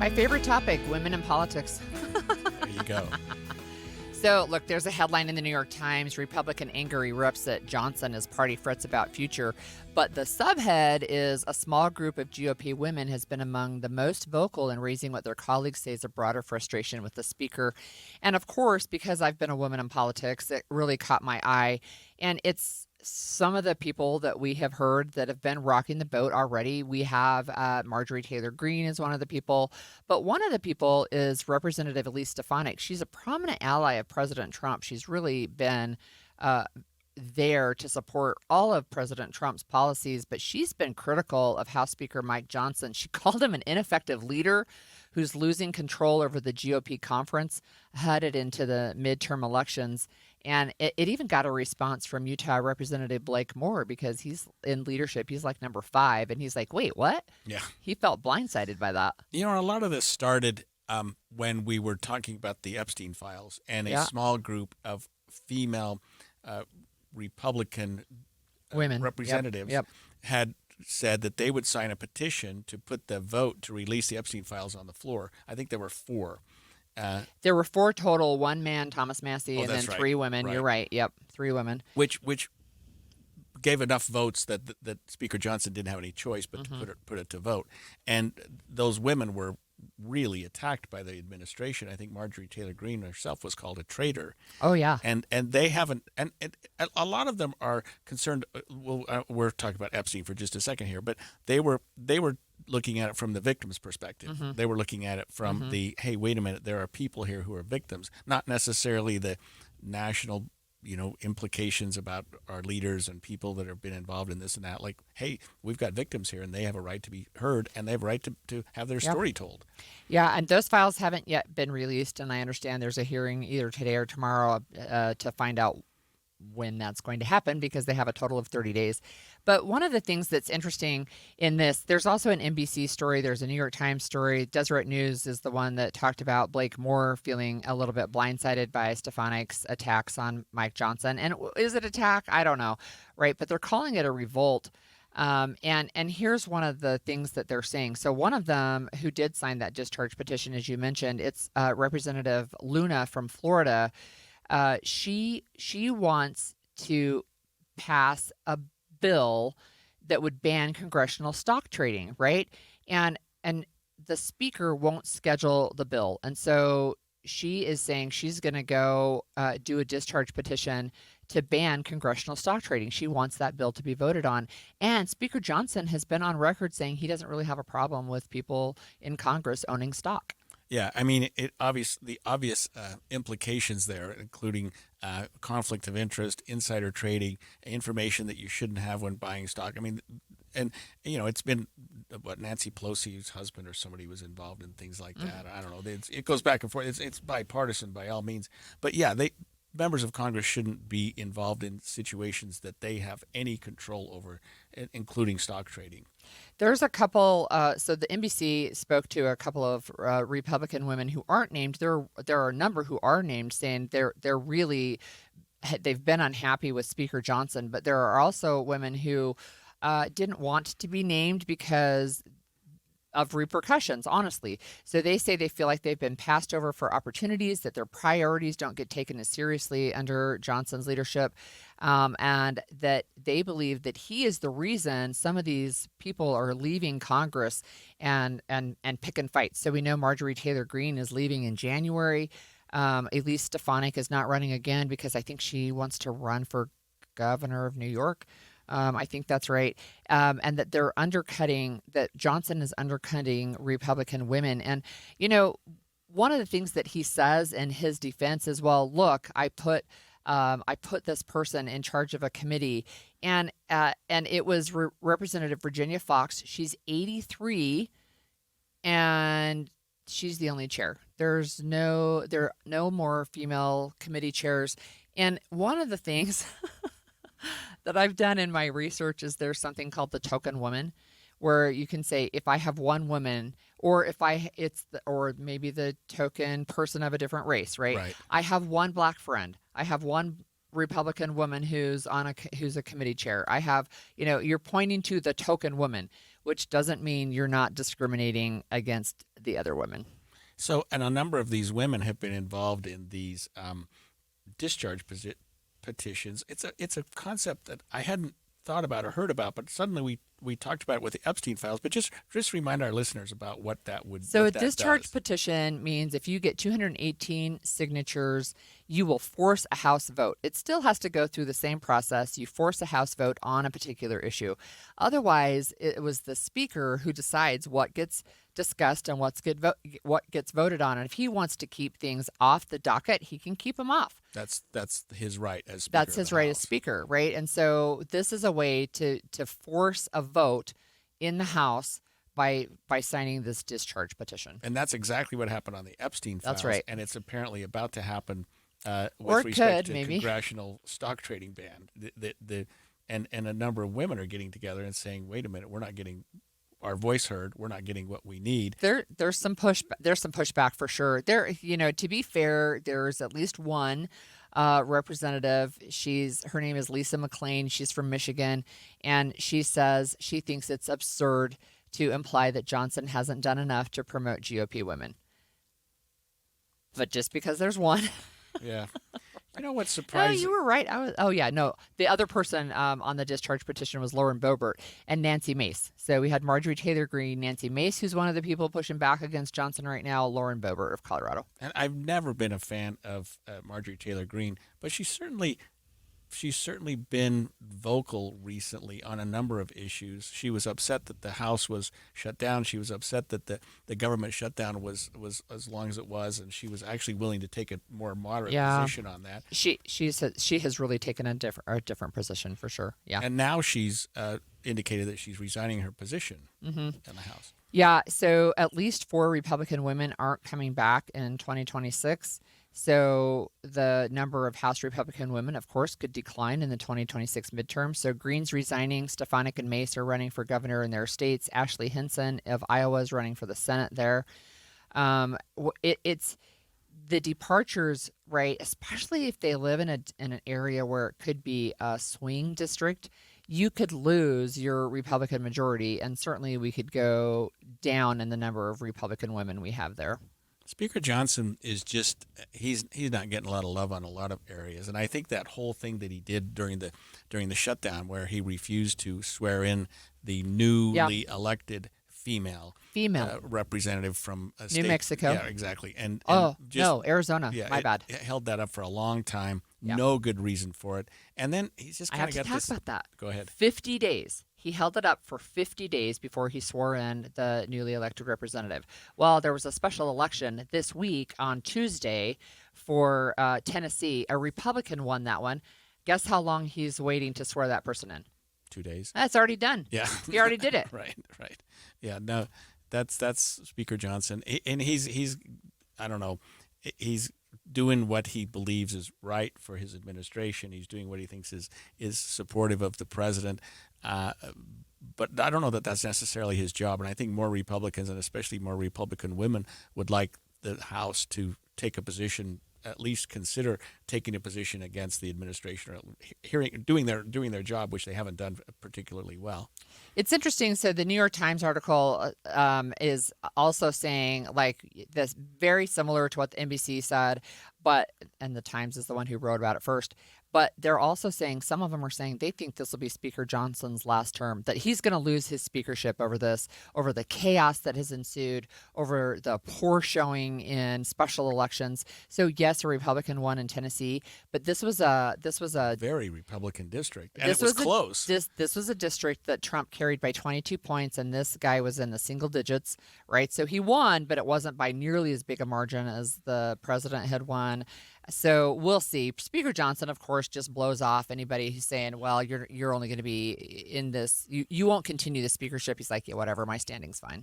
My favorite topic, women in politics. There you go. So, look, there's a headline in the New York Times, Republican anger erupts at Johnson as party frets about future. But the subhead is a small group of GOP women has been among the most vocal in raising what their colleagues say is a broader frustration with the speaker. And of course, because I've been a woman in politics, it really caught my eye. And it's some of the people that we have heard that have been rocking the boat already. We have Marjorie Taylor Greene is one of the people, but one of the people is Representative Elise Stefanik. She's a prominent ally of President Trump. She's really been there to support all of President Trump's policies, but she's been critical of House Speaker Mike Johnson. She called him an ineffective leader who's losing control over the GOP conference headed into the midterm elections. And it even got a response from Utah Representative Blake Moore because he's in leadership. He's like number 5. And he's like, wait, what? Yeah. He felt blindsided by that. You know, a lot of this started when we were talking about the Epstein files and a small group of female Republican women representatives had said that they would sign a petition to put the vote to release the Epstein files on the floor. I think there were 4. There were 4 total, 1 man, Thomas Massey, and then 3 women. Right. You're right. Yep, 3 women. Which gave enough votes that Speaker Johnson didn't have any choice but to put it to vote. And those women were really attacked by the administration. I think Marjorie Taylor Greene herself was called a traitor. Oh, yeah. And they haven't, and a lot of them are concerned. We're talking about Epstein for just a second here, but they were looking at it from the victim's perspective. They were looking at it from the, hey, wait a minute, there are people here who are victims, not necessarily the national, implications about our leaders and people that have been involved in this and that. Like, hey, we've got victims here and they have a right to be heard and they have a right to have their story told. Yeah, and those files haven't yet been released, and I understand there's a hearing either today or tomorrow to find out when that's going to happen because they have a total of 30 days. But one of the things that's interesting in this, there's also an NBC story, there's a New York Times story. Deseret News is the one that talked about Blake Moore feeling a little bit blindsided by Stefanik's attacks on Mike Johnson. And is it attack? I don't know, right? But they're calling it a revolt. And here's one of the things that they're saying. So one of them who did sign that discharge petition, as you mentioned, it's Representative Luna from Florida. She wants to pass a bill that would ban congressional stock trading, right? And the speaker won't schedule the bill. And so she is saying she's going to go do a discharge petition to ban congressional stock trading. She wants that bill to be voted on. And Speaker Johnson has been on record saying he doesn't really have a problem with people in Congress owning stock. Yeah, I mean, the obvious implications there, including conflict of interest, insider trading, information that you shouldn't have when buying stock. I mean, and it's been Nancy Pelosi's husband or somebody was involved in things like that. I don't know. It goes back and forth. It's bipartisan by all means, but yeah, members of Congress shouldn't be involved in situations that they have any control over, including stock trading. There's a couple. So the NBC spoke to a couple of Republican women who aren't named. There are a number who are named, saying they've been unhappy with Speaker Johnson. But there are also women who didn't want to be named because of repercussions, honestly. So they say they feel like they've been passed over for opportunities, that their priorities don't get taken as seriously under Johnson's leadership, and that they believe that he is the reason some of these people are leaving Congress and picking fights. So we know Marjorie Taylor Greene is leaving in January. Elise Stefanik is not running again because I think she wants to run for governor of New York. I think that's right. And that that Johnson is undercutting Republican women. And, one of the things that he says in his defense is, well, look, I put this person in charge of a committee, and it was Representative Virginia Fox. She's 83, and she's the only chair. There are no more female committee chairs. And one of the things that I've done in my research is there's something called the token woman, where you can say, if I have one woman, or or maybe the token person of a different race, right? I have one black friend. I have one Republican woman who's a committee chair. I have, you're pointing to the token woman. which doesn't mean you're not discriminating against the other women. So, and a number of these women have been involved in these discharge petitions. It's a concept that I hadn't thought about or heard about, but suddenly we talked about it with the Epstein files. But just remind our listeners about what that would. So what a that discharge does. petition means if you get 218 signatures, you will force a House vote. It still has to go through the same process. You force a House vote on a particular issue. Otherwise, it was the Speaker who decides what gets discussed and what gets voted on. And if he wants to keep things off the docket, he can keep them off. That's his right as Speaker. That's his right as Speaker, right? And so this is a way to force a vote in the House by signing this discharge petition. And that's exactly what happened on the Epstein files. That's right. And it's apparently about to happen Or with it respect could, to maybe. congressional stock trading ban. And a number of women are getting together and saying, "Wait a minute, we're not getting our voice heard. We're not getting what we need." There's some pushback for sure. To be fair, there's at least one representative. Her name is Lisa McClain. She's from Michigan, and she says she thinks it's absurd to imply that Johnson hasn't done enough to promote GOP women. But just because there's one. Yeah. You know what's No, surprising? you were right. The other person on the discharge petition was Lauren Boebert and Nancy Mace. So we had Marjorie Taylor Greene, Nancy Mace, who's one of the people pushing back against Johnson right now, Lauren Boebert of Colorado. And I've never been a fan of Marjorie Taylor Greene, but she's certainly been vocal recently on a number of issues. She was upset that the House was shut down. She was upset that the government shutdown was as long as it was, and she was actually willing to take a more moderate position on that. She has really taken a different position for sure. Yeah. And now she's indicated that she's resigning her position in the House. Yeah. So at least 4 Republican women aren't coming back in 2026. So the number of House Republican women, of course, could decline in the 2026 midterm. So Greene's resigning. Stefanik and Mace are running for governor in their states. Ashley Hinson of Iowa is running for the Senate there. It's the departures, right? Especially if they live in an area where it could be a swing district, you could lose your Republican majority, and certainly we could go down in the number of Republican women we have there. Speaker Johnson is he's not getting a lot of love on a lot of areas, and I think that whole thing that he did during the shutdown, where he refused to swear in the newly elected female representative from a state. New Mexico. Yeah, exactly. And Arizona. Yeah, My bad. It held that up for a long time. Yeah. No good reason for it. And then he's just I kind have of to got talk this. about that. Go ahead. 50 days. He held it up for 50 days before he swore in the newly elected representative. Well, there was a special election this week on Tuesday for Tennessee. A Republican won that one. Guess how long he's waiting to swear that person in? 2 days. That's already done. Yeah. He already did it. Right. Yeah, no, that's Speaker Johnson. And he's I don't know, he's doing what he believes is right for his administration. He's doing what he thinks is supportive of the president. But I don't know that that's necessarily his job. And I think more Republicans, and especially more Republican women, would like the House to take a position, at least consider taking a position against the administration, or doing their job, which they haven't done particularly well. It's interesting. So the New York Times article is also saying this, very similar to what the NBC said, and the Times is the one who wrote about it first. But they're also saying, some of them are saying they think this will be Speaker Johnson's last term, that he's going to lose his speakership over this, over the chaos that has ensued, over the poor showing in special elections. So yes, a Republican won in Tennessee, but this was a very Republican district, and it was close. This was a district that Trump carried by 22 points, and this guy was in the single digits, right? So he won, but it wasn't by nearly as big a margin as the president had won. So we'll see. Speaker Johnson, of course, just blows off anybody who's saying, well, you're only going to be in this. You won't continue the speakership. He's like, yeah, whatever. My standing's fine.